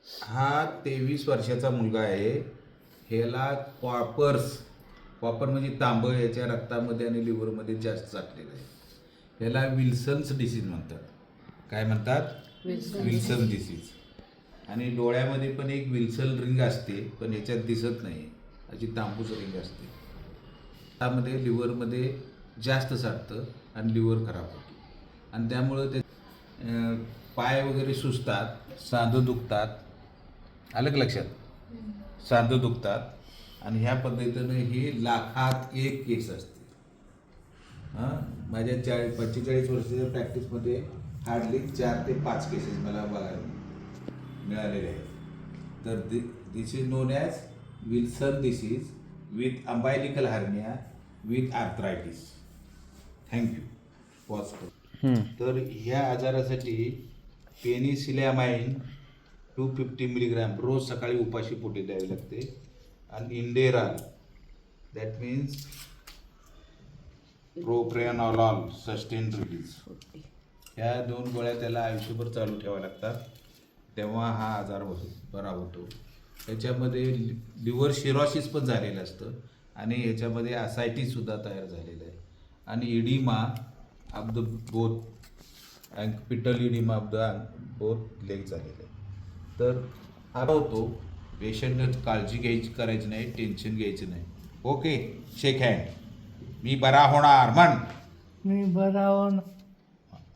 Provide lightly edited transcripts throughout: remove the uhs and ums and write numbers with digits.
हा 23 वर्षाचा मुलगा आहे. ह्याला कॉपर म्हणजे तांबं याच्या रक्तामध्ये आणि लिव्हरमध्ये जास्त साठलेलं आहे. ह्याला विल्सन्स डिसीज म्हणतात. काय म्हणतात? Wilson disease. आणि डोळ्यामध्ये पण एक विल्सन रिंग असते, पण याच्यात दिसत नाही, अशी तांबूस रिंग असते. त्यामध्ये लिव्हरमध्ये जास्त साठतं आणि लिव्हर खराब होतो. आणि त्यामुळं ते पाय वगैरे सुजतात, सांधं दुखतात. आलं का लक्षात? सांधं दुखतात आणि ह्या पद्धतीनं ही लाखात एक केस असते. माझ्या 45 वर्षाच्या प्रॅक्टिसमध्ये हार्डली 4 ते 5 केसेस मला बघायला मिळालेले आहेत. तर this is known as Wilson disease with umbilical hernia with arthritis. Thank you. Pause कर. तर ह्या आजारासाठी पेनिसिलॅमाइन 250 मिलीग्रॅम रोज सकाळी उपाशी पोटी द्यावी लागते. आणि इंडेराल, दॅट मीन्स प्रोप्रेनॉलॉल सस्टेन रिलीज, ह्या 2 गोळ्या त्याला आयुष्यभर चालू ठेवाव्या लागतात. तेव्हा हा आजार बरा होतो. ह्याच्यामध्ये लिव्हर सिरोसिस पण झालेलं असतं आणि ह्याच्यामध्ये असायटिससुद्धा तयार झालेलं आहे. आणि oedema of the both pedal oedema of the both leg झालेलं आहे. तर हा होतो. पेशंटनं काळजी करायची नाही, टेन्शन घ्यायचं नाही. ओके, शेक हँड. मी बरा होणार म्हण. मी बरा होणार.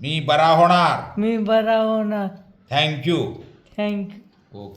मी बरा होणार. मी बरा होणार. थँक्यू. थँक्यू. ओके.